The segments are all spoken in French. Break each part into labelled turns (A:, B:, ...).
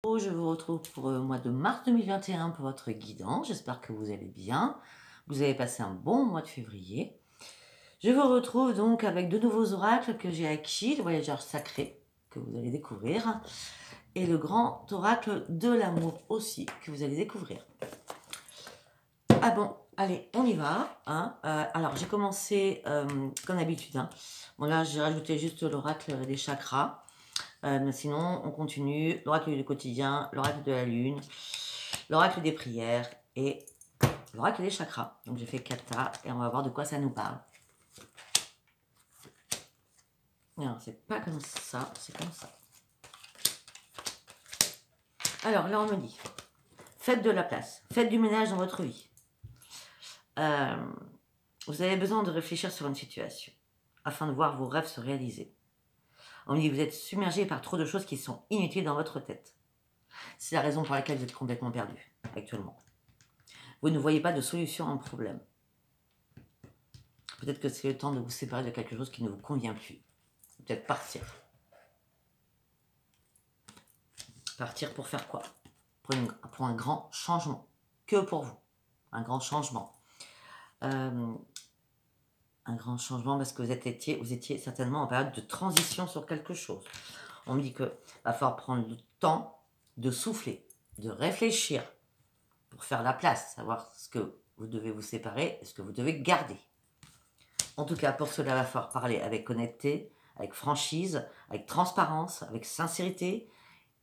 A: Je vous retrouve pour le mois de mars 2021 pour votre guidance. J'espère que vous allez bien. Vous avez passé un bon mois de février. Je vous retrouve donc avec de nouveaux oracles que j'ai acquis, le voyageur sacré que vous allez découvrir et le grand oracle de l'amour aussi que vous allez découvrir. Ah bon, allez, on y va. Hein. Alors j'ai commencé comme d'habitude. Hein. Bon là j'ai rajouté juste l'oracle des chakras. Mais sinon, on continue. L'oracle du quotidien, l'oracle de la lune, l'oracle des prières et l'oracle des chakras. Donc j'ai fait kata et on va voir de quoi ça nous parle. Non, c'est pas comme ça, c'est comme ça. Alors là, on me dit, faites de la place, faites du ménage dans votre vie. Vous avez besoin de réfléchir sur une situation afin de voir vos rêves se réaliser. On me dit que vous êtes submergé par trop de choses qui sont inutiles dans votre tête. C'est la raison pour laquelle vous êtes complètement perdu actuellement. Vous ne voyez pas de solution à un problème. Peut-être que c'est le temps de vous séparer de quelque chose qui ne vous convient plus. Peut-être partir. Partir pour faire quoi? Pour un grand changement. Que pour vous. Un grand changement. Un grand changement parce que vous étiez certainement en période de transition sur quelque chose. On me dit qu'il va falloir prendre le temps de souffler, de réfléchir pour faire la place, savoir ce que vous devez vous séparer et ce que vous devez garder. En tout cas, pour cela, il va falloir parler avec honnêteté, avec franchise, avec transparence, avec sincérité.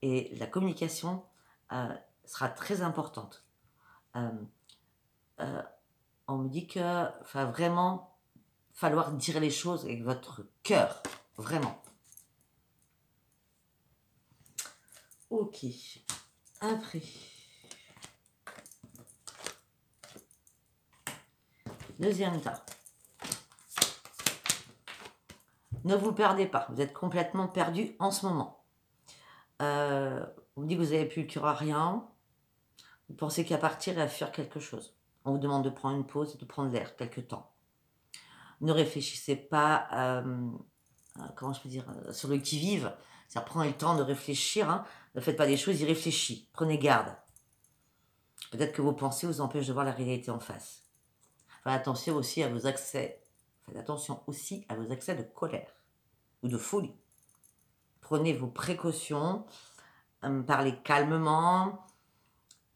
A: Et la communication sera très importante. On me dit qu'il va vraiment falloir dire les choses avec votre cœur. Vraiment. Ok. Après. Deuxième tas. Ne vous perdez pas. Vous êtes complètement perdu en ce moment. On me dit que vous n'avez plus le cœur à rien. Vous pensez qu'à partir et à faire quelque chose. On vous demande de prendre une pause et de prendre l'air quelque temps. Ne réfléchissez pas, comment je peux dire, sur le qui-vive. C'est-à-dire, prenez le temps de réfléchir. Hein. Ne faites pas des choses irréfléchies. Prenez garde. Peut-être que vos pensées vous empêchent de voir la réalité en face. Faites attention aussi à vos accès. Faites attention aussi à vos accès de colère ou de folie. Prenez vos précautions. Parlez calmement.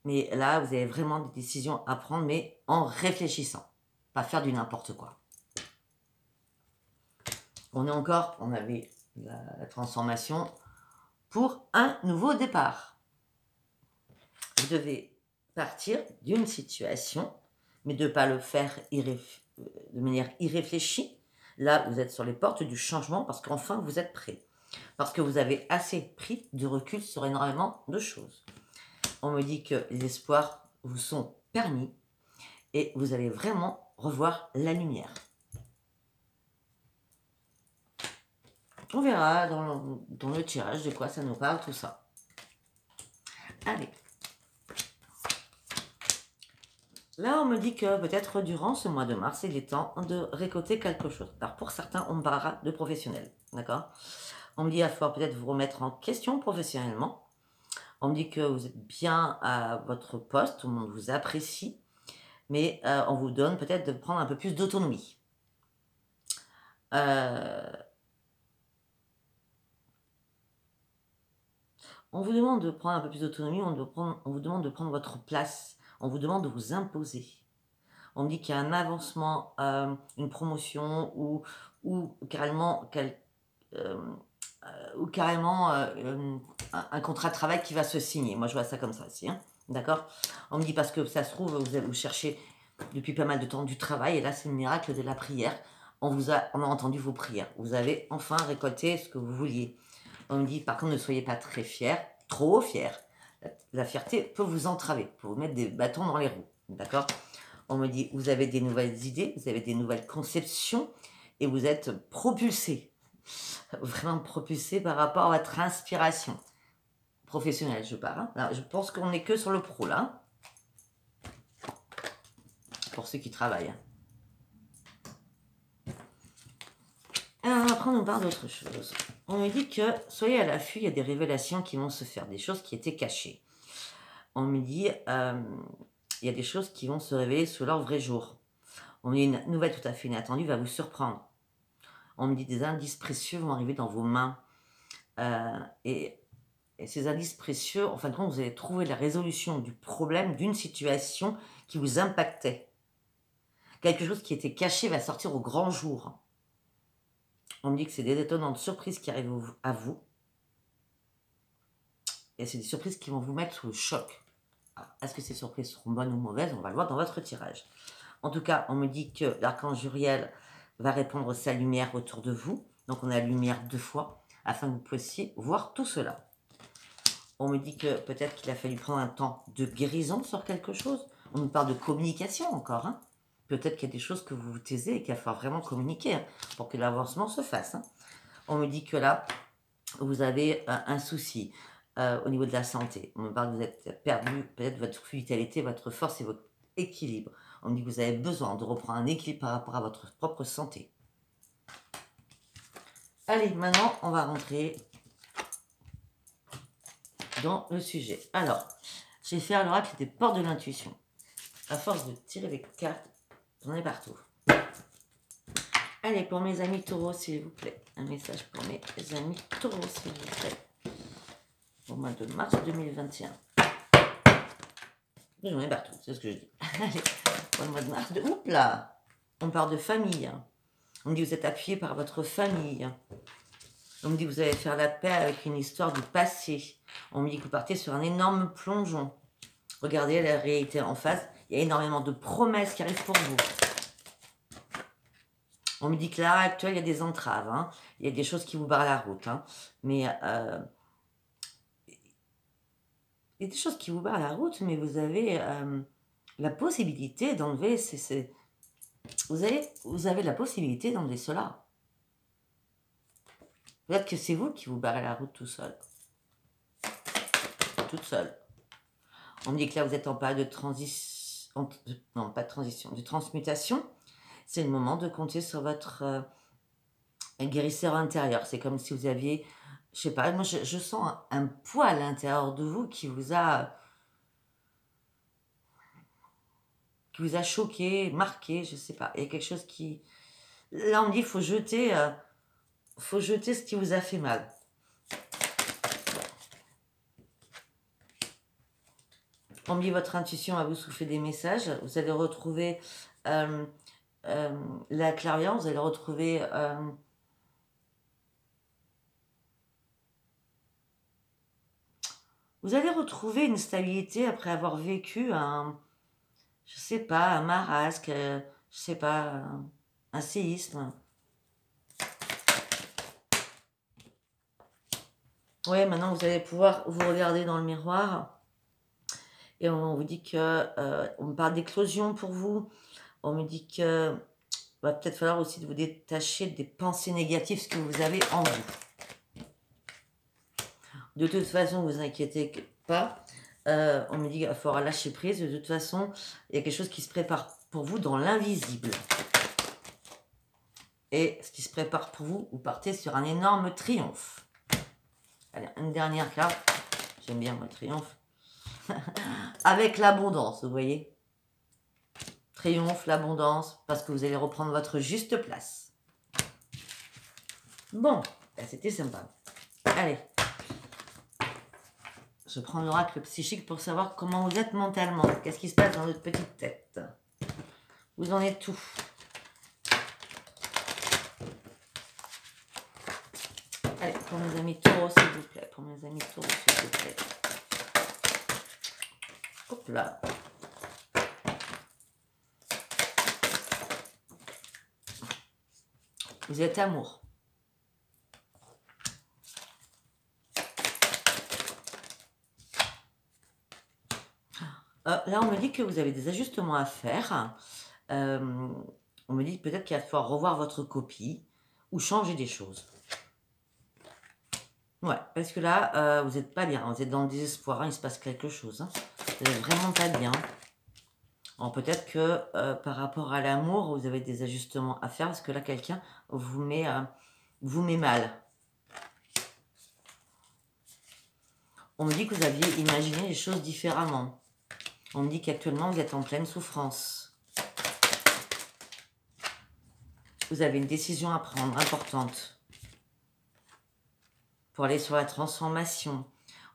A: Mais là, vous avez vraiment des décisions à prendre, mais en réfléchissant. Pas faire du n'importe quoi. On avait la transformation pour un nouveau départ. Vous devez partir d'une situation, mais de ne pas le faire de manière irréfléchie. Là, vous êtes sur les portes du changement parce qu'enfin, vous êtes prêt. Parce que vous avez assez pris de recul sur énormément de choses. On me dit que les espoirs vous sont permis et vous allez vraiment revoir la lumière. On verra dans le tirage de quoi ça nous parle, tout ça. Allez. Là, on me dit que peut-être durant ce mois de mars, il est temps de récolter quelque chose. Alors, pour certains, on me parlera de professionnels. D'accord? On me dit qu'il va falloir peut-être vous remettre en question professionnellement. On me dit que vous êtes bien à votre poste, tout le monde vous apprécie. Mais on vous donne peut-être de prendre un peu plus d'autonomie. On vous demande de prendre un peu plus d'autonomie, on vous demande de prendre votre place, on vous demande de vous imposer. On me dit qu'il y a un avancement, une promotion ou carrément, un contrat de travail qui va se signer. Moi, je vois ça comme ça aussi. Hein. D'accord? On me dit parce que ça se trouve, vous cherchez depuis pas mal de temps du travail et là, c'est le miracle de la prière. On a entendu vos prières. Vous avez enfin récolté ce que vous vouliez. On me dit, par contre, ne soyez pas très fiers, trop fiers. La fierté peut vous entraver, peut vous mettre des bâtons dans les roues. D'accord? On me dit, vous avez des nouvelles idées, vous avez des nouvelles conceptions et vous êtes propulsé. Vraiment propulsé par rapport à votre inspiration. Professionnelle, je parle. Hein. Là, je pense qu'on n'est que sur le pro, là. Pour ceux qui travaillent. Alors, après, on nous parle d'autre chose. On me dit que soyez à l'affût, il y a des révélations qui vont se faire, des choses qui étaient cachées. On me dit, il y a des choses qui vont se révéler sous leur vrai jour. On me dit, une nouvelle tout à fait inattendue va vous surprendre. On me dit, des indices précieux vont arriver dans vos mains. Et ces indices précieux, en fin de compte, vous allez trouver la résolution du problème, d'une situation qui vous impactait. Quelque chose qui était caché va sortir au grand jour. On me dit que c'est des étonnantes surprises qui arrivent à vous. Et c'est des surprises qui vont vous mettre sous le choc. Est-ce que ces surprises seront bonnes ou mauvaises? On va le voir dans votre tirage. En tout cas, on me dit que l'archange Uriel va répandre sa lumière autour de vous. Donc on a la lumière 2 fois, afin que vous puissiez voir tout cela. On me dit que peut-être qu'il a fallu prendre un temps de guérison sur quelque chose. On nous parle de communication encore. Hein. Peut-être qu'il y a des choses que vous vous taisez et qu'il va falloir vraiment communiquer hein, pour que l'avancement se fasse. Hein. On me dit que là, vous avez un souci au niveau de la santé. On me parle que vous êtes perdu, peut-être votre vitalité, votre force et votre équilibre. On me dit que vous avez besoin de reprendre un équilibre par rapport à votre propre santé. Allez, maintenant, on va rentrer dans le sujet. Alors, je vais faire l'oracle des portes de l'intuition. À force de tirer les cartes, j'en ai partout. Allez, pour mes amis taureaux, s'il vous plaît. Un message pour mes amis taureaux, s'il vous plaît. Au mois de mars 2021. J'en ai partout, c'est ce que je dis. Allez, pour le mois de mars. Oups là, on parle de famille. On me dit que vous êtes appuyé par votre famille. On me dit que vous allez faire la paix avec une histoire du passé. On me dit que vous partez sur un énorme plongeon. Regardez la réalité en face. Il y a énormément de promesses qui arrivent pour vous. On me dit que là, actuellement, il y a des entraves. Hein. Il y a des choses qui vous barrent la route. Hein. Mais il y a des choses qui vous barrent la route, mais vous avez la possibilité d'enlever vous avez la possibilité d'enlever cela. Peut-être que c'est vous qui vous barrez la route tout seul. Toute seule. On me dit que là, vous êtes en période de transition. Non, pas de transition, de transmutation. C'est le moment de compter sur votre guérisseur intérieur. C'est comme si vous aviez, je sais pas, moi je sens un poids à l'intérieur de vous qui vous a choqué, marqué, je sais pas. Il y a quelque chose qui... Là, on me dit qu'il faut jeter ce qui vous a fait mal. On me dit votre intuition va vous souffler des messages. Vous allez retrouver la clairvoyance, vous allez retrouver... vous allez retrouver une stabilité après avoir vécu je sais pas, un marasque, je sais pas, un séisme. Oui, maintenant vous allez pouvoir vous regarder dans le miroir et on vous dit que, on me parle d'éclosion pour vous, on me dit que va peut-être falloir aussi de vous détacher des pensées négatives, ce que vous avez en vous. De toute façon, ne vous inquiétez pas. On me dit qu'il va falloir lâcher prise. De toute façon, il y a quelque chose qui se prépare pour vous dans l'invisible. Et ce qui se prépare pour vous, vous partez sur un énorme triomphe. Allez, une dernière carte. J'aime bien mon triomphe. Avec l'abondance, vous voyez. Triomphe, l'abondance, parce que vous allez reprendre votre juste place. Bon, c'était sympa. Allez. Je prends l'oracle psychique pour savoir comment vous êtes mentalement. Qu'est-ce qui se passe dans votre petite tête? Vous en êtes tout. Allez, pour mes amis taureaux, s'il vous plaît. Pour mes amis taureaux, s'il vous plaît. Hop là. Vous êtes amour. Là, on me dit que vous avez des ajustements à faire. On me dit peut-être qu'il va falloir revoir votre copie ou changer des choses. Ouais, parce que là, vous n'êtes pas bien. Vous êtes dans le désespoir. Hein, il se passe quelque chose. Hein. Vous n'êtes vraiment pas bien. Alors peut-être que par rapport à l'amour, vous avez des ajustements à faire parce que là, quelqu'un vous met mal. On me dit que vous aviez imaginé les choses différemment. On me dit qu'actuellement, vous êtes en pleine souffrance. Vous avez une décision à prendre, importante, pour aller sur la transformation.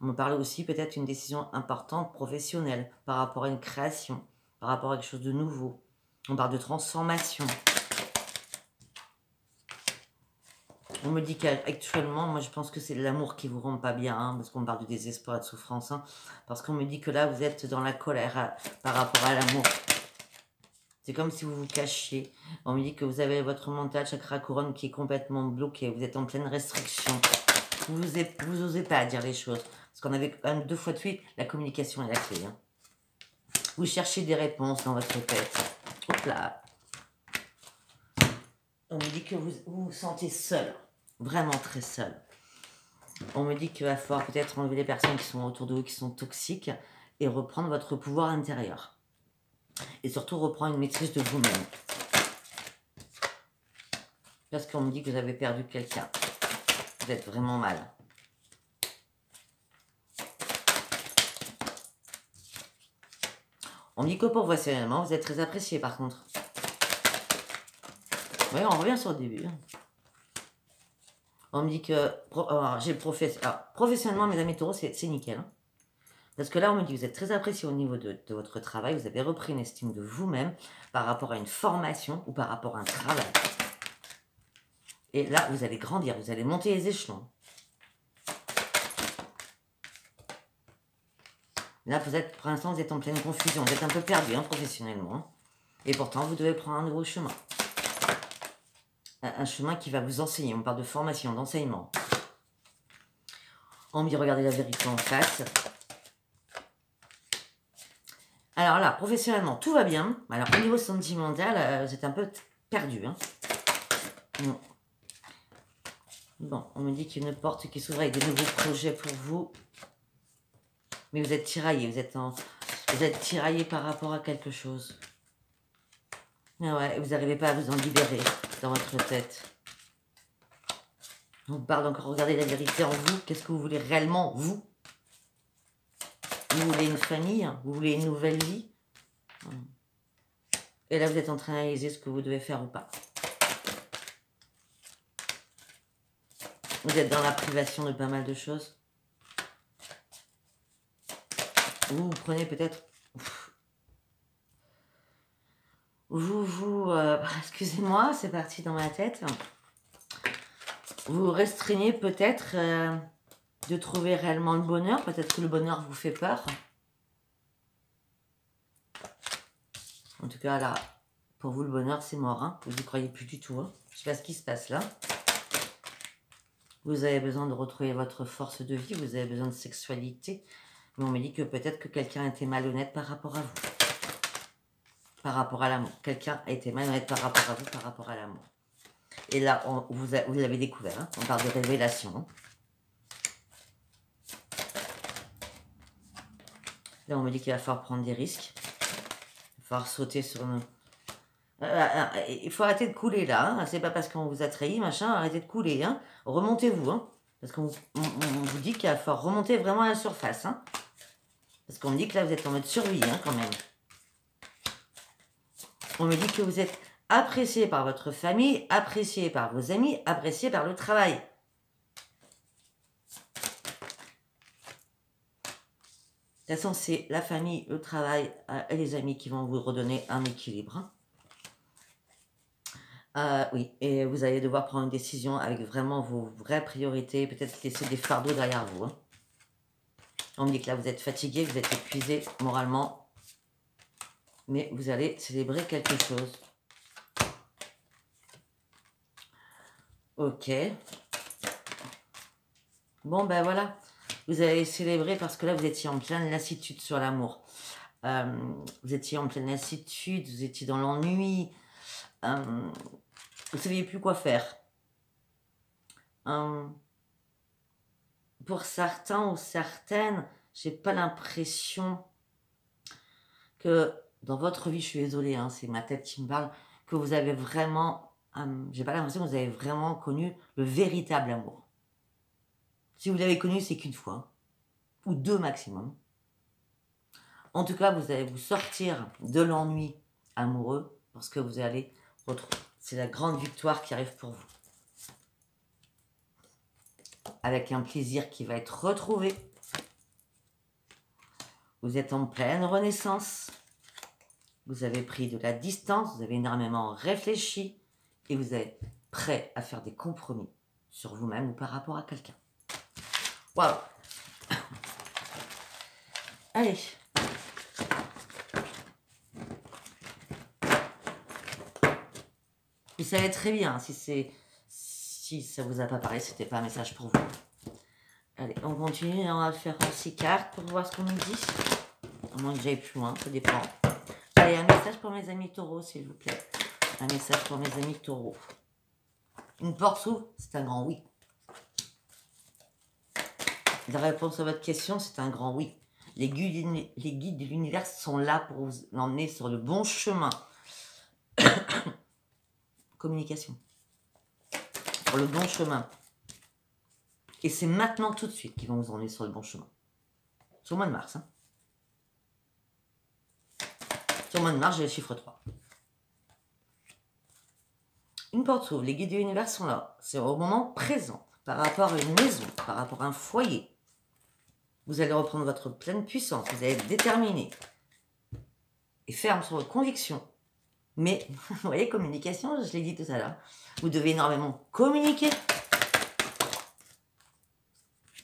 A: On me parle aussi peut-être d'une décision importante, professionnelle, par rapport à une création, par rapport à quelque chose de nouveau. On parle de transformation. On me dit qu'actuellement, moi je pense que c'est l'amour qui vous rend pas bien, hein, parce qu'on parle de désespoir et de souffrance, hein, parce qu'on me dit que là, vous êtes dans la colère par rapport à l'amour. C'est comme si vous vous cachiez. On me dit que vous avez votre mental, chakra couronne qui est complètement bloqué. Vous êtes en pleine restriction. Vous osez pas dire les choses. Parce qu'on avait quand même 2 fois de suite, la communication est la clé. Hein. Vous cherchez des réponses dans votre tête. Hop là. On me dit que vous vous sentez seul. Vraiment très seul. On me dit qu'il va falloir peut-être enlever les personnes qui sont autour de vous, qui sont toxiques, et reprendre votre pouvoir intérieur. Et surtout reprendre une maîtrise de vous-même. Parce qu'on me dit que vous avez perdu quelqu'un. Vous êtes vraiment mal. On me dit que professionnellement, vous êtes très apprécié par contre. Oui, on revient sur le début. On me dit que professionnellement, mes amis taureaux, c'est nickel. Hein. Parce que là, on me dit que vous êtes très apprécié au niveau de votre travail. Vous avez repris une estime de vous-même par rapport à une formation ou par rapport à un travail. Et là, vous allez grandir, vous allez monter les échelons. Là, pour l'instant, vous êtes en pleine confusion. Vous êtes un peu perdu, hein, professionnellement. Hein. Et pourtant, vous devez prendre un nouveau chemin. Un chemin qui va vous enseigner. On parle de formation, d'enseignement. On me dit, regardez la vérité en face. Alors là, professionnellement, tout va bien. Alors, au niveau sentimental, vous êtes un peu perdu. Hein. Bon, on me dit qu'il y a une porte qui s'ouvre avec des nouveaux projets pour vous. Mais vous êtes tiraillé. Vous êtes tiraillé par rapport à quelque chose. Ah ouais, vous n'arrivez pas à vous en libérer dans votre tête. On parle encore, regardez la vérité en vous. Qu'est-ce que vous voulez réellement, vous? Vous voulez une famille? Vous voulez une nouvelle vie? Et là, vous êtes en train d'analyser ce que vous devez faire ou pas. Vous êtes dans la privation de pas mal de choses. Vous prenez peut-être... excusez-moi, c'est parti dans ma tête. Vous restreignez peut-être de trouver réellement le bonheur. Peut-être que le bonheur vous fait peur. En tout cas, là, pour vous, le bonheur, c'est mort. Hein. Vous n'y croyez plus du tout. Hein. Je ne sais pas ce qui se passe là. Vous avez besoin de retrouver votre force de vie. Vous avez besoin de sexualité. Mais on me dit que peut-être que quelqu'un a été malhonnête par rapport à vous. Par rapport à l'amour. Quelqu'un a été malhonnête par rapport à vous, par rapport à l'amour. Et là, vous l'avez découvert. Hein. On parle de révélation. Hein. Là, on me dit qu'il va falloir prendre des risques. Il va falloir sauter sur... il faut arrêter de couler là. Hein. C'est pas parce qu'on vous a trahi, machin. Arrêtez de couler. Hein. Remontez-vous. Hein. Parce qu'on vous dit qu'il va falloir remonter vraiment à la surface. Hein. Parce qu'on me dit que là, vous êtes en mode survie, hein, quand même. On me dit que vous êtes apprécié par votre famille, apprécié par vos amis, apprécié par le travail. De toute façon, c'est la famille, le travail et les amis qui vont vous redonner un équilibre. Oui, et vous allez devoir prendre une décision avec vraiment vos vraies priorités, peut-être laisser des fardeaux derrière vous. Hein. On me dit que là, vous êtes fatigué, vous êtes épuisé moralement, mais vous allez célébrer quelque chose. Ok. Bon, ben voilà. Vous allez célébrer parce que là, vous étiez en pleine lassitude sur l'amour. Vous étiez en pleine lassitude, vous étiez dans l'ennui. Vous ne saviez plus quoi faire. Pour certains ou certaines, j'ai pas l'impression que dans votre vie, je suis désolée, hein, c'est ma tête qui me parle, que vous avez vraiment... j'ai pas l'impression que vous avez vraiment connu le véritable amour. Si vous l'avez connu, c'est qu'une fois. ou 2 maximum. En tout cas, vous allez vous sortir de l'ennui amoureux parce que vous allez retrouver. C'est la grande victoire qui arrive pour vous. Avec un plaisir qui va être retrouvé. Vous êtes en pleine renaissance. Vous avez pris de la distance, vous avez énormément réfléchi et vous êtes prêt à faire des compromis sur vous-même ou par rapport à quelqu'un. Waouh! Allez. Vous savez très bien si ça vous a pas parlé, c'était pas un message pour vous. Allez, on continue, on va le faire en 6 cartes pour voir ce qu'on nous dit. À moins que j'aille plus loin, ça dépend. Allez, un message pour mes amis taureaux, s'il vous plaît. Un message pour mes amis taureaux. Une porte s'ouvre, c'est un grand oui. La réponse à votre question, c'est un grand oui. Les guides de l'univers sont là pour vous emmener sur le bon chemin. Communication. Sur le bon chemin. Et c'est maintenant tout de suite qu'ils vont vous emmener sur le bon chemin. Sur le mois de mars. Hein. Sur le mois de mars, j'ai le chiffre 3. Une porte s'ouvre, les guides de l'univers sont là. C'est au moment présent, par rapport à une maison, par rapport à un foyer. Vous allez reprendre votre pleine puissance, vous allez être déterminé et ferme sur vos convictions. Mais, vous voyez, communication, je l'ai dit tout à l'heure, vous devez énormément communiquer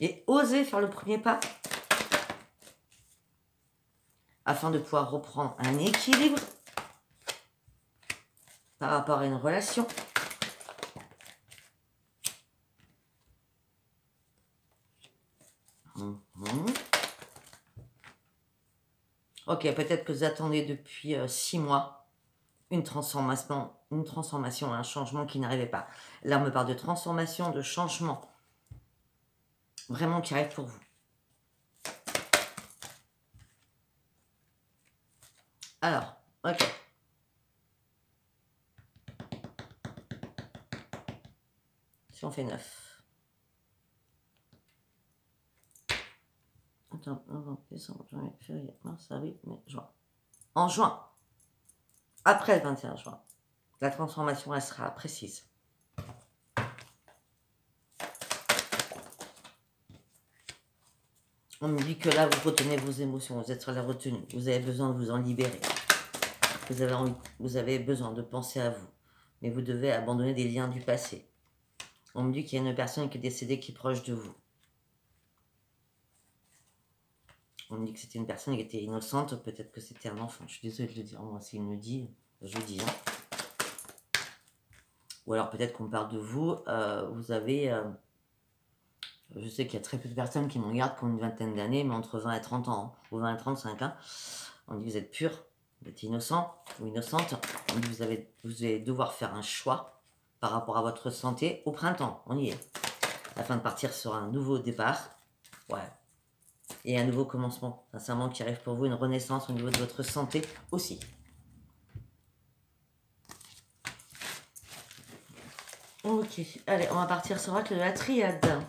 A: et oser faire le premier pas afin de pouvoir reprendre un équilibre par rapport à une relation. Ok, peut-être que vous attendez depuis 6 mois une transformation, un changement qui n'arrivait pas. Là, on me parle de transformation, de changement, vraiment qui arrive pour vous. Alors, ok. Si on fait 9. Attends, novembre, décembre, janvier, février, mars, avril, mai, juin. En juin, après le 21 juin, la transformation, elle sera précise. On me dit que là, vous retenez vos émotions, vous êtes sur la retenue, vous avez besoin de vous en libérer. Vous avez besoin de penser à vous, mais vous devez abandonner des liens du passé. On me dit qu'il y a une personne qui est décédée qui est proche de vous. On me dit que c'était une personne qui était innocente, peut-être que c'était un enfant. Je suis désolée de le dire, moi s'il me dit, je le dis. Hein. Ou alors peut-être qu'on parle de vous, vous avez... je sais qu'il y a très peu de personnes qui me regardent pour une vingtaine d'années, mais entre 20 et 30 ans, ou 20 et 35 ans, on dit que vous êtes pur, vous êtes innocent ou innocente, on dit que vous allez devoir faire un choix par rapport à votre santé au printemps, on y est, afin de partir sur un nouveau départ, ouais, et un nouveau commencement, sincèrement, qui arrive pour vous, une renaissance au niveau de votre santé aussi. Ok, allez, on va partir sur la triade.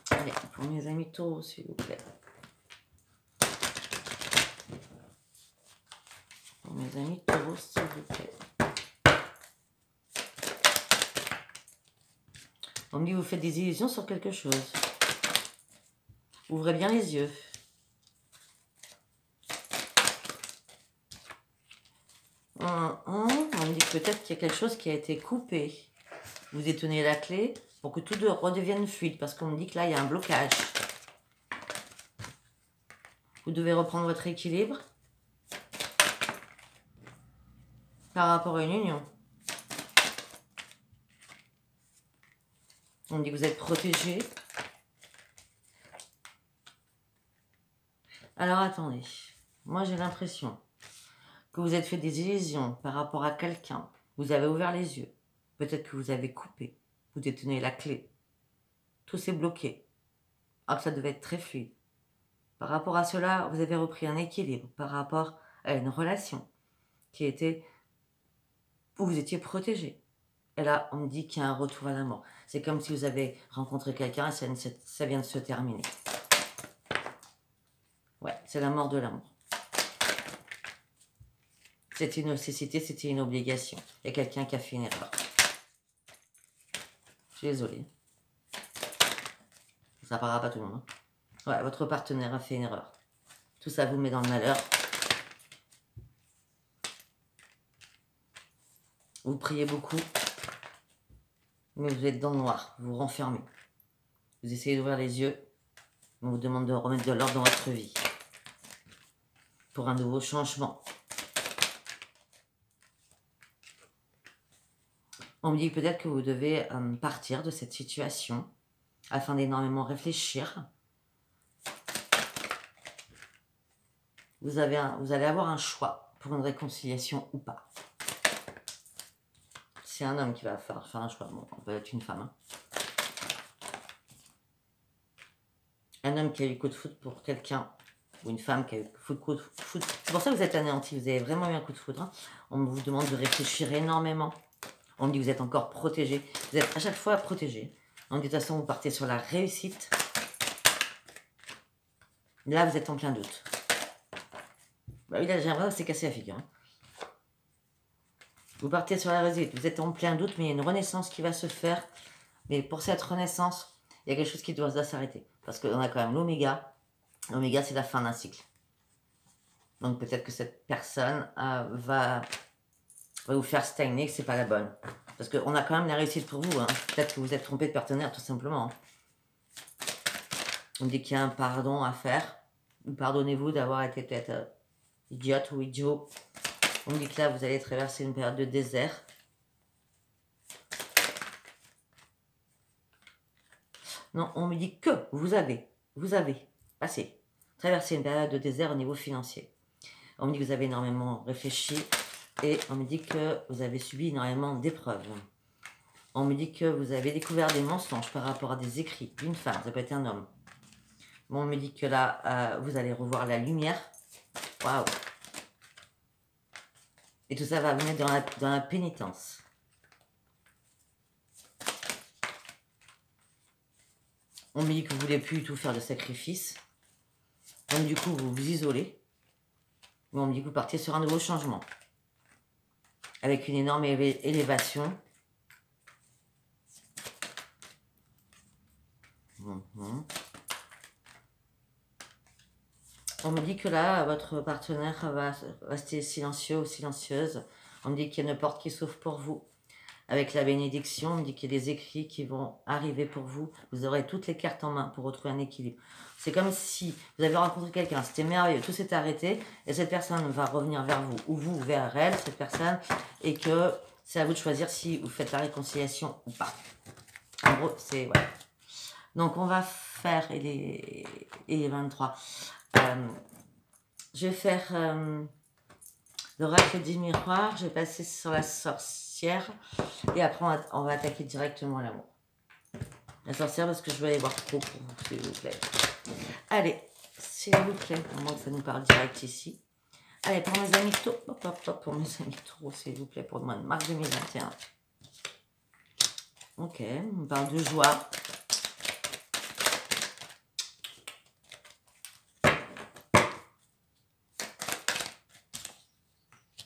A: Allez, pour mes amis taureaux, s'il vous plaît. Pour mes amis taureaux, s'il vous plaît. On me dit que vous faites des illusions sur quelque chose. Ouvrez bien les yeux. On me dit que peut-être qu'il y a quelque chose qui a été coupé. Vous détenez la clé pour que tout redevienne fluide. Parce qu'on me dit que là, il y a un blocage. Vous devez reprendre votre équilibre par rapport à une union. On me dit que vous êtes protégé. Alors attendez, moi j'ai l'impression que vous êtes fait des illusions par rapport à quelqu'un. Vous avez ouvert les yeux. Peut-être que vous avez coupé. Vous détenez la clé. Tout s'est bloqué. Alors que ça devait être très fluide. Par rapport à cela, vous avez repris un équilibre par rapport à une relation qui était où vous étiez protégé. Et là, on me dit qu'il y a un retour à l'amour. C'est comme si vous avez rencontré quelqu'un et ça vient de se terminer. Ouais, c'est la mort de l'amour. C'était une nécessité, c'était une obligation. Il y a quelqu'un qui a fait une erreur. Je suis désolée. Ça ne parlera pas tout le monde. Hein. Ouais, votre partenaire a fait une erreur. Tout ça vous met dans le malheur. Vous priez beaucoup. Mais vous êtes dans le noir. Vous vous renfermez. Vous essayez d'ouvrir les yeux. On vous demande de remettre de l'ordre dans votre vie. Pour un nouveau changement. On me dit peut-être que vous devez partir de cette situation afin d'énormément réfléchir. Vous allez avoir un choix pour une réconciliation ou pas. C'est un homme qui va faire un choix. Bon, on peut être une femme. Hein. Un homme qui a eu coup de foudre pour quelqu'un, ou une femme qui a eu coup de foudre. C'est pour ça que vous êtes anéanti, vous avez vraiment eu un coup de foudre. Hein. On vous demande de réfléchir énormément. On me dit que vous êtes encore protégé. Vous êtes à chaque fois protégé. On dit de toute façon, vous partez sur la réussite. Là, vous êtes en plein doute. Bah oui, là, j'ai l'impression que c'est cassé la figure. Hein. Vous partez sur la réussite. Vous êtes en plein doute, mais il y a une renaissance qui va se faire. Mais pour cette renaissance, il y a quelque chose qui doit s'arrêter. Parce qu'on a quand même l'oméga. L'oméga, c'est la fin d'un cycle. Donc peut-être que cette personne va vous faire stagner, que c'est pas la bonne. Parce qu'on a quand même la réussite pour vous. Hein. Peut-être que vous êtes trompé de partenaire, tout simplement. Hein. On dit qu'il y a un pardon à faire. Pardonnez-vous d'avoir été peut-être idiote ou idiot. On dit que là, vous allez traverser une période de désert. Non, on me dit que vous avez traversé une période de désert au niveau financier. On me dit que vous avez énormément réfléchi et on me dit que vous avez subi énormément d'épreuves. On me dit que vous avez découvert des mensonges par rapport à des écrits d'une femme, ça peut être un homme. Bon, on me dit que là, vous allez revoir la lumière. Waouh! Et tout ça va venir dans la pénitence. On me dit que vous ne voulez plus du tout faire de sacrifice. Donc du coup, vous vous isolez. Mais on me dit que vous partiez sur un nouveau changement. Avec une énorme élévation. On me dit que là, votre partenaire va rester silencieux ou silencieuse. On me dit qu'il y a une porte qui s'ouvre pour vous. Avec la bénédiction, on me dit qu'il y a des écrits qui vont arriver pour vous. Vous aurez toutes les cartes en main pour retrouver un équilibre. C'est comme si vous avez rencontré quelqu'un, c'était merveilleux, tout s'est arrêté, et cette personne va revenir vers vous, ou vous vers elle, cette personne, et que c'est à vous de choisir si vous faites la réconciliation ou pas. En gros, c'est... Ouais. Donc, on va faire, et les 23, je vais faire l'oracle du miroir, je vais passer sur la sorcière, et après, on va attaquer directement l'amour. La sorcière, parce que je vais aller voir trop pour vous, s'il vous plaît. Allez, s'il vous plaît, à moins que ça nous parle direct ici. Allez, pour mes amis taureaux, pour mes amis taureaux, s'il vous plaît, pour le mois de mars 2021. Ok, on parle de joie.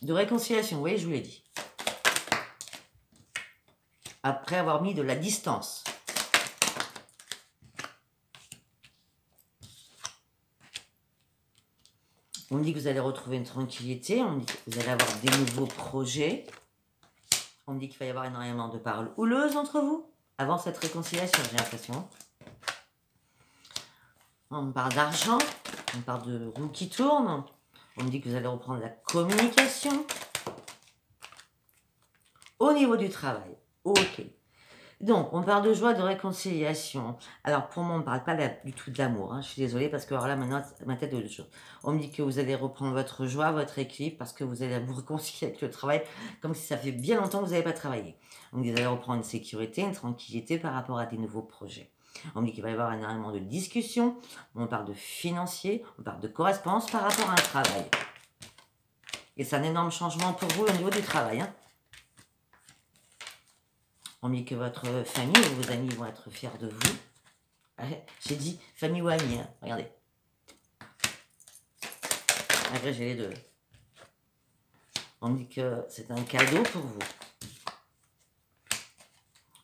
A: De réconciliation, vous voyez, je vous l'ai dit. Après avoir mis de la distance. On me dit que vous allez retrouver une tranquillité, on me dit que vous allez avoir des nouveaux projets. On me dit qu'il va y avoir énormément de paroles houleuses entre vous, avant cette réconciliation, j'ai l'impression. On me parle d'argent, on me parle de roues qui tournent. On me dit que vous allez reprendre la communication. Au niveau du travail, ok. Donc, on parle de joie, de réconciliation. Alors, pour moi, on ne parle pas du tout de l'amour. Hein. Je suis désolée parce que alors là, maintenant, ma tête est autre chose. On me dit que vous allez reprendre votre joie, votre équilibre, parce que vous allez vous réconcilier avec le travail, comme si ça fait bien longtemps que vous n'avez pas travaillé. On me dit que vous allez reprendre une sécurité, une tranquillité par rapport à des nouveaux projets. On me dit qu'il va y avoir énormément de discussions. On parle de financier, on parle de correspondance par rapport à un travail. Et c'est un énorme changement pour vous au niveau du travail. Hein. On dit que votre famille ou vos amis vont être fiers de vous. J'ai dit famille ou amis, hein. Regardez. Après, j'ai les deux. On dit que c'est un cadeau pour vous.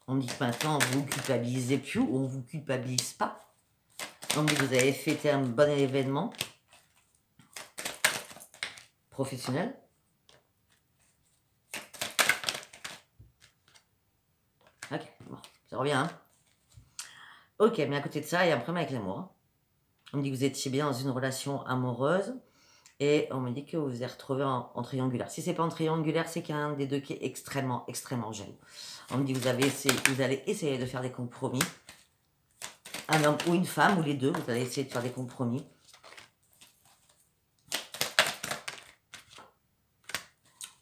A: On dit que maintenant, vous ne culpabilisez plus ou on ne vous culpabilise pas. On dit que vous avez fêté un bon événement professionnel. Ok, bon, ça revient. Hein. Ok, mais à côté de ça, il y a un problème avec l'amour. Hein. On me dit que vous étiez bien dans une relation amoureuse et on me dit que vous vous êtes retrouvé en triangulaire. Si c'est pas en triangulaire, c'est qu'il y a un des deux qui est extrêmement, extrêmement jaloux. On me dit que vous allez essayer de faire des compromis. Un homme ou une femme, ou les deux, vous allez essayer de faire des compromis.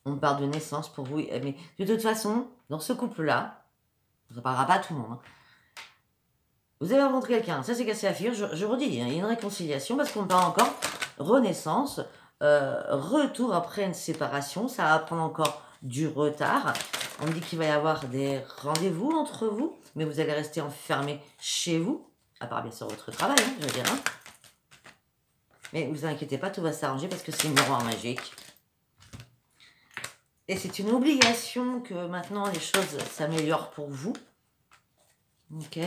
A: On parle de naissance pour vous. Mais de toute façon, dans ce couple-là, ça ne parlera pas à tout le monde. Hein. Vous avez rencontré quelqu'un, ça s'est cassé la figure, je redis, hein, il y a une réconciliation parce qu'on parle encore renaissance, retour après une séparation, ça va prendre encore du retard. On me dit qu'il va y avoir des rendez-vous entre vous, mais vous allez rester enfermé chez vous, à part bien sûr votre travail, hein, je veux dire. Hein. Mais ne vous inquiétez pas, tout va s'arranger parce que c'est une miroir magique. Et c'est une obligation que maintenant les choses s'améliorent pour vous. Ok.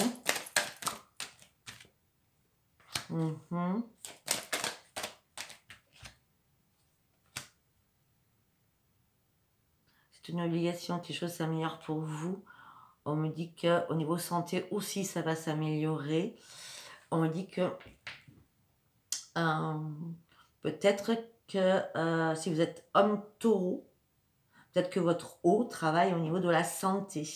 A: C'est une obligation que les choses s'améliorent pour vous. On me dit qu'au niveau santé aussi, ça va s'améliorer. On me dit que peut-être que si vous êtes homme taureau, peut-être que votre eau travaille au niveau de la santé.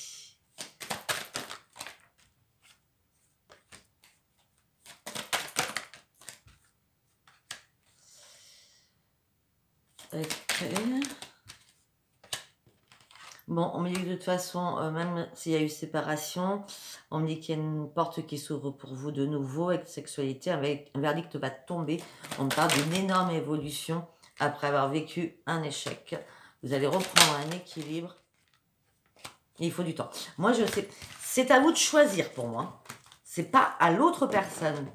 A: Okay. Bon, on me dit que de toute façon, même s'il y a eu séparation, on me dit qu'il y a une porte qui s'ouvre pour vous de nouveau avec sexualité, avec un verdict va tomber. On me parle d'une énorme évolution après avoir vécu un échec. Vous allez reprendre un équilibre. Il faut du temps. Moi, je sais, c'est à vous de choisir pour moi. C'est pas à l'autre personne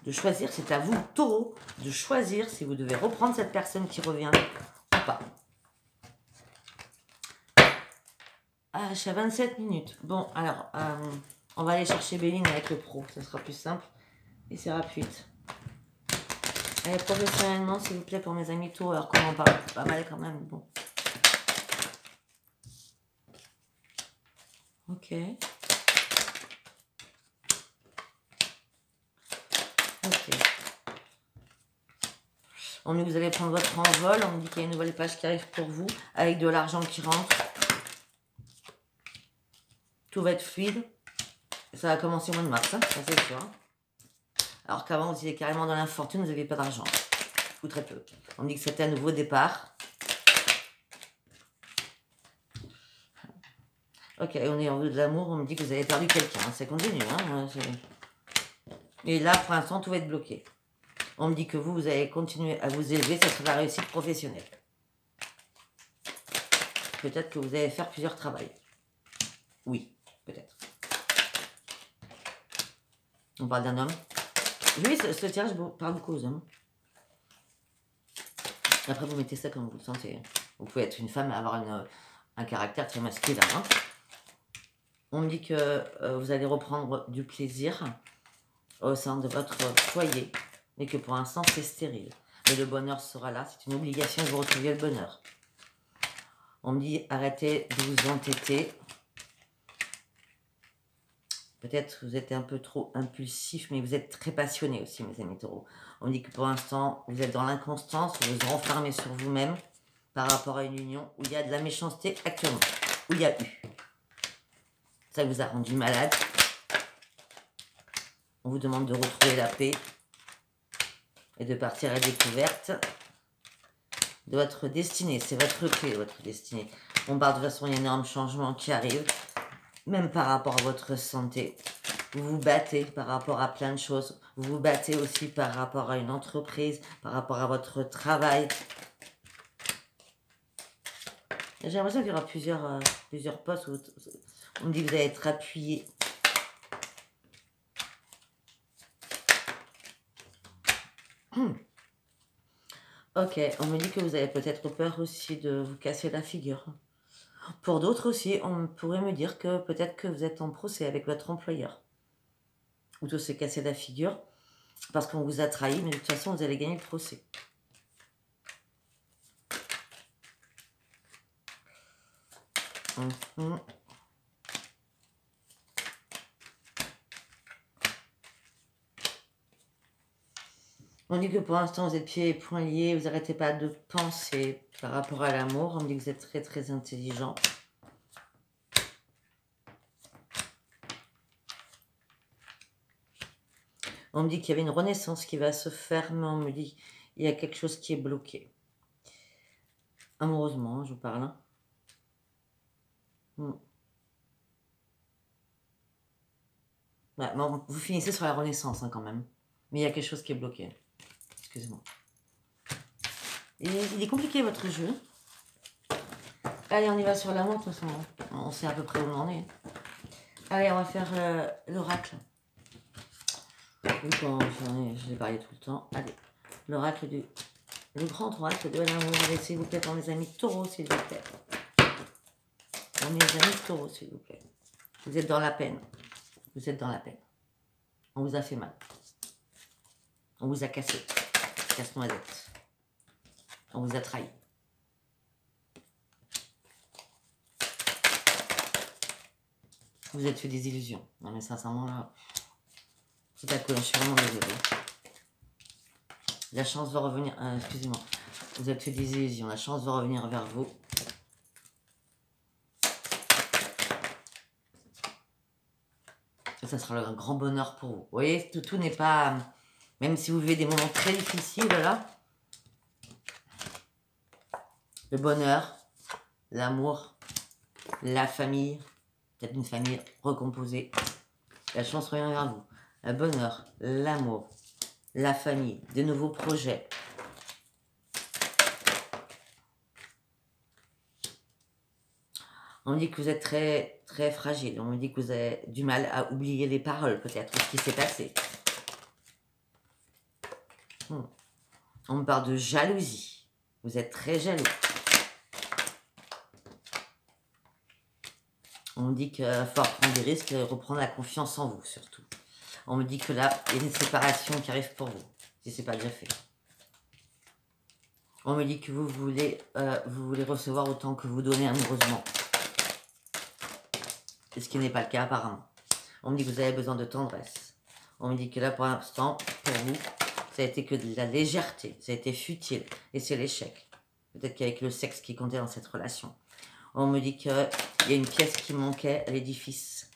A: de choisir, c'est à vous, taureau, de choisir si vous devez reprendre cette personne qui revient ou pas. Ah, je suis à 27 minutes. Bon, alors, on va aller chercher Béline avec le pro. Ça sera plus simple et c'est rapide. Allez, professionnellement, s'il vous plaît, pour mes amis taureaux. Alors qu'on en parle pas mal quand même. Bon. Ok. Ok. On me dit que vous allez prendre votre envol. On me dit qu'il y a une nouvelle page qui arrive pour vous avec de l'argent qui rentre. Tout va être fluide. Ça va commencer au mois de mars, hein, ça c'est sûr. Hein. Alors qu'avant, vous étiez carrément dans l'infortune, vous n'aviez pas d'argent. Ou très peu. On me dit que c'était un nouveau départ. Ok, on est en vue de l'amour. On me dit que vous avez perdu quelqu'un. Ça continue. Hein, et là, pour l'instant, tout va être bloqué. On me dit que vous allez continuer à vous élever. Ça sera la réussite professionnelle. Peut-être que vous allez faire plusieurs travails. Oui, peut-être. On parle d'un homme. Oui, ce tirage parle beaucoup aux hommes. Après, vous mettez ça comme vous le sentez. Vous pouvez être une femme et avoir un caractère très masculin. Hein. On me dit que vous allez reprendre du plaisir au sein de votre foyer, mais que pour l'instant, c'est stérile. Mais le bonheur sera là. C'est une obligation de vous retrouver le bonheur. On me dit, arrêtez de vous entêter. Peut-être que vous êtes un peu trop impulsif, mais vous êtes très passionné aussi, mes amis taureaux. On me dit que pour l'instant, vous êtes dans l'inconstance, vous vous renfermez sur vous-même par rapport à une union où il y a de la méchanceté actuellement, où il y a eu. Ça vous a rendu malade. On vous demande de retrouver la paix et de partir à la découverte de votre destinée. C'est votre clé, votre destinée. On parle de toute façon, il y a un énorme changement qui arrive. Même par rapport à votre santé, vous vous battez par rapport à plein de choses. Vous vous battez aussi par rapport à une entreprise, par rapport à votre travail. J'ai l'impression qu'il y aura plusieurs postes. On me dit que vous allez être appuyé. Ok, on me dit que vous avez peut-être peur aussi de vous casser la figure. Pour d'autres aussi, on pourrait me dire que peut-être que vous êtes en procès avec votre employeur. Ou de se casser la figure parce qu'on vous a trahi, mais de toute façon, vous allez gagner le procès. On dit que pour l'instant, vous êtes pieds et poings liés, vous n'arrêtez pas de penser par rapport à l'amour. On me dit que vous êtes très, très intelligent. On me dit qu'il y avait une renaissance qui va se faire, mais on me dit qu'il y a quelque chose qui est bloqué. Amoureusement, je vous parle. Ouais, bon, vous finissez sur la renaissance quand même. Mais il y a quelque chose qui est bloqué. Excusez-moi. Il est compliqué votre jeu. Allez, on y va sur l'amour, de toute façon. On sait à peu près où on en est. Allez, on va faire l'oracle. Je l'ai parlé tout le temps. Allez, l'oracle du... Le grand oracle de l'amour. Allez, s'il vous plaît, pour mes amis taureaux, s'il vous plaît. Pour mes amis taureaux, s'il vous plaît. Vous êtes dans la peine. Vous êtes dans la peine. On vous a fait mal. On vous a cassé. Casse-noisette. On vous a trahi. Vous êtes fait des illusions. Non mais sincèrement là, c'est à quoi je suis vraiment désolée. La chance va revenir. Excusez-moi. Vous êtes fait des illusions. La chance va revenir vers vous. Ça sera un grand bonheur pour vous. Vous voyez, tout n'est pas... Même si vous vivez des moments très difficiles, là, le bonheur, l'amour, la famille, peut-être une famille recomposée, la chance revient vers vous. Le bonheur, l'amour, la famille, de nouveaux projets. On me dit que vous êtes très, très fragile. On me dit que vous avez du mal à oublier les paroles, peut-être, ce qui s'est passé. On me parle de jalousie. Vous êtes très jaloux. On me dit qu'il va falloir prendre des risques et reprendre la confiance en vous, surtout. On me dit que là, il y a une séparation qui arrive pour vous, si ce n'est pas déjà fait. On me dit que vous voulez recevoir autant que vous donnez amoureusement. Ce qui n'est pas le cas apparemment. On me dit que vous avez besoin de tendresse. On me dit que là, pour l'instant, pour vous, ça a été que de la légèreté. Ça a été futile. Et c'est l'échec. Peut-être qu'avec le sexe qui comptait dans cette relation. On me dit qu'il y a une pièce qui manquait à l'édifice.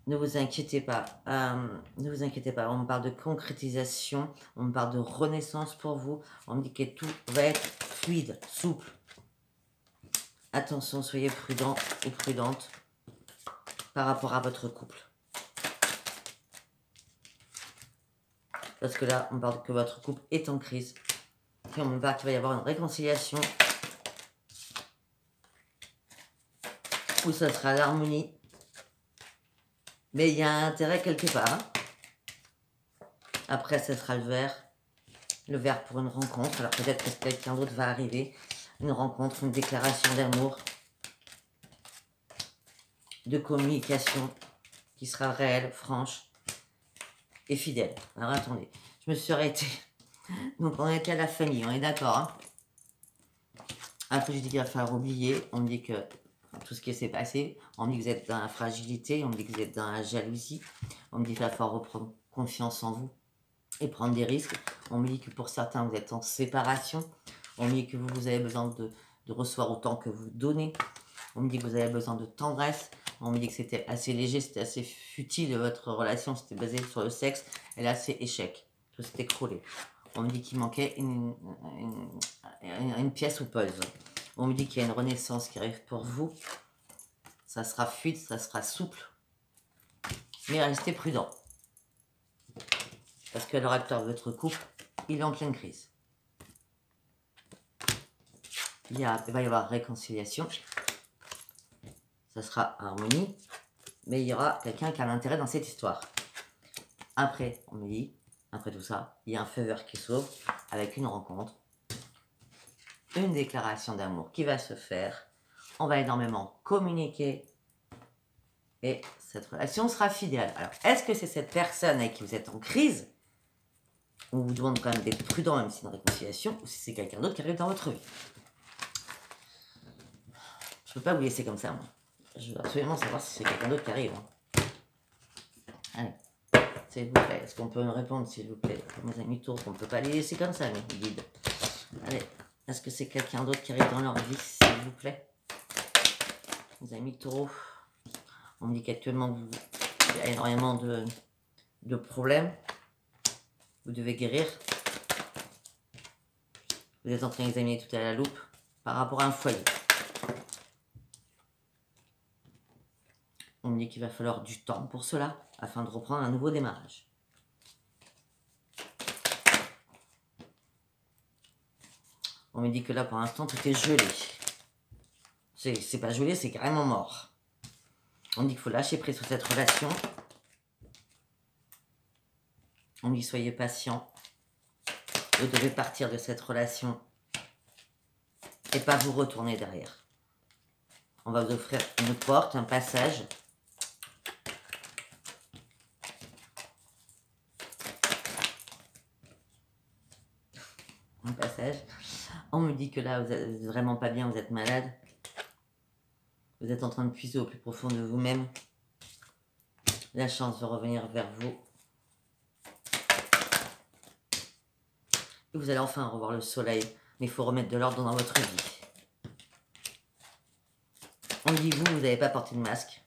A: Ne vous inquiétez pas. Ne vous inquiétez pas. On me parle de concrétisation. On me parle de renaissance pour vous. On me dit que tout va être fluide, souple. Attention, soyez prudent ou prudente par rapport à votre couple. Parce que là, on parle que votre couple est en crise. Puis on me parle qu'il va y avoir une réconciliation. Où ça sera l'harmonie. Mais il y a un intérêt quelque part. Hein. Après, ça sera le verre. Le verre pour une rencontre. Alors peut-être que quelqu'un d'autre va arriver. Une rencontre, une déclaration d'amour. De communication. Qui sera réelle, franche. Et fidèle. Alors attendez. Je me suis arrêtée. Donc on était à la famille. On est d'accord. Hein. Après je dis qu'il va falloir oublier. On me dit que tout ce qui s'est passé. On me dit que vous êtes dans la fragilité. On me dit que vous êtes dans la jalousie. On me dit qu'il va falloir reprendre confiance en vous. Et prendre des risques. On me dit que pour certains, vous êtes en séparation. On me dit que vous avez besoin de recevoir autant que vous donnez. On me dit que vous avez besoin de tendresse. On me dit que c'était assez léger, c'était assez futile, votre relation, c'était basé sur le sexe. Et là, c'est échec. Tout s'est écroulé. On me dit qu'il manquait une pièce ou pause. On me dit qu'il y a une renaissance qui arrive pour vous. Ça sera fluide, ça sera souple. Mais restez prudent. Parce que le acteur de votre couple, il est en pleine crise. Il va y avoir réconciliation. ça sera harmonie, mais il y aura quelqu'un qui a l'intérêt dans cette histoire. Après, on me dit, après tout ça, il y a un faveur qui s'ouvre avec une rencontre, une déclaration d'amour qui va se faire. On va énormément communiquer et cette relation sera fidèle. Alors, est-ce que c'est cette personne avec qui vous êtes en crise? On vous demande quand même d'être prudent, même si c'est une réconciliation, ou si c'est quelqu'un d'autre qui arrive dans votre vie. Je ne peux pas vous laisser comme ça, moi. Je veux absolument savoir si c'est quelqu'un d'autre qui arrive. Hein. Allez, s'il vous plaît, est-ce qu'on peut me répondre, s'il vous plaît? Mes amis taureaux, on ne peut pas les laisser comme ça, mes guides. Allez, est-ce que c'est quelqu'un d'autre qui arrive dans leur vie, s'il vous plaît? Mes amis taureaux, on me dit qu'actuellement, il y a énormément de problèmes. Vous devez guérir. Vous êtes en train d'examiner tout à la loupe par rapport à un foyer. On me dit qu'il va falloir du temps pour cela, afin de reprendre un nouveau démarrage. On me dit que là, pour l'instant, tout est gelé. C'est pas gelé, c'est carrément mort. On me dit qu'il faut lâcher prise sur cette relation. On me dit soyez patient. Vous devez partir de cette relation et pas vous retourner derrière. On va vous offrir une porte, un passage. Un passage. On me dit que là, vous êtes vraiment pas bien, vous êtes malade. Vous êtes en train de puiser au plus profond de vous-même. La chance va revenir vers vous. Et vous allez enfin revoir le soleil. Mais il faut remettre de l'ordre dans votre vie. On dit vous n'avez pas porté de masque.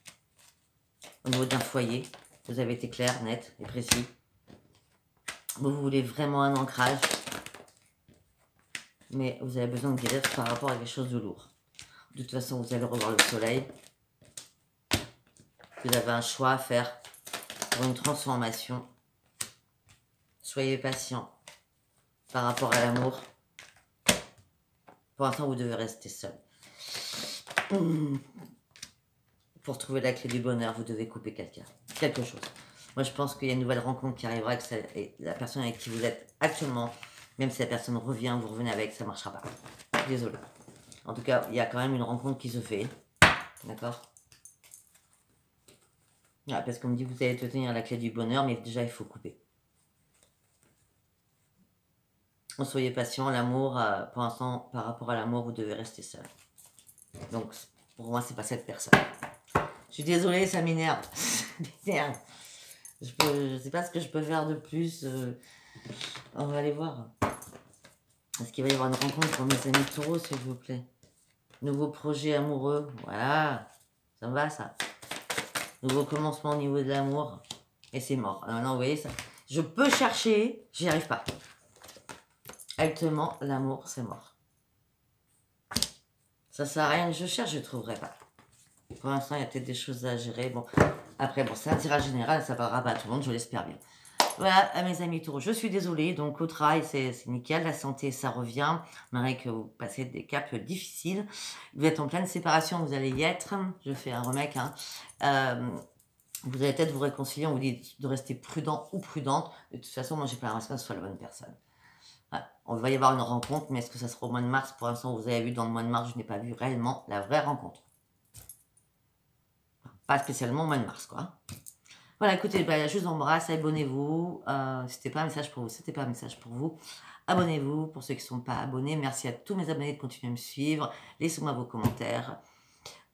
A: Au niveau d'un foyer, vous avez été clair, net et précis. Vous voulez vraiment un ancrage. Mais vous avez besoin de guérir par rapport à quelque chose de lourd. De toute façon, vous allez revoir le soleil. Vous avez un choix à faire pour une transformation. Soyez patient par rapport à l'amour. Pour l'instant, vous devez rester seul. Pour trouver la clé du bonheur, vous devez couper quelque chose. Moi, je pense qu'il y a une nouvelle rencontre qui arrivera, et la personne avec qui vous êtes actuellement, même si la personne revient, vous revenez avec, ça ne marchera pas. Désolé. En tout cas, il y a quand même une rencontre qui se fait. D'accord? Parce qu'on me dit que vous allez tenir la clé du bonheur, mais déjà, il faut couper. Soyez patient, l'amour, pour l'instant, par rapport à l'amour, vous devez rester seul. Donc, pour moi, c'est pas cette personne. Je suis désolée, ça m'énerve. Je sais pas ce que je peux faire de plus. On va aller voir. Est-ce qu'il va y avoir une rencontre pour mes amis taureaux, s'il vous plaît? Nouveau projet amoureux. Voilà. Ça me va, ça. Nouveau commencement au niveau de l'amour. Et c'est mort. Alors, non, vous voyez ça. Je peux chercher, j'y arrive pas. Actuellement, l'amour, c'est mort. Ça sert à rien que je cherche, je ne trouverai pas. Pour l'instant, il y a peut-être des choses à gérer. Bon, après, bon, c'est un tirage général, ça parlera pas à tout le monde, je l'espère bien. Voilà, à mes amis taureaux, je suis désolée. Donc, au travail, c'est nickel. La santé, ça revient. Malgré que vous passez des caps difficiles. Vous êtes en pleine séparation, vous allez y être. Je fais un remake. Hein. Vous allez peut-être vous réconcilier. On vous dit de rester prudent ou prudente. De toute façon, moi, j'ai pas l'impression que ce soit la bonne personne. Voilà. On va y avoir une rencontre, mais est-ce que ça sera au mois de mars? Pour l'instant, vous avez vu dans le mois de mars, je n'ai pas vu réellement la vraie rencontre. Pas spécialement au mois de mars, quoi. Voilà, écoutez, bah, je vous embrasse, abonnez-vous. C'était pas un message pour vous, c'était pas un message pour vous. Abonnez-vous pour ceux qui ne sont pas abonnés. Merci à tous mes abonnés de continuer à me suivre. Laissez-moi vos commentaires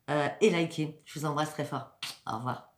A: et likez. Je vous embrasse très fort. Au revoir.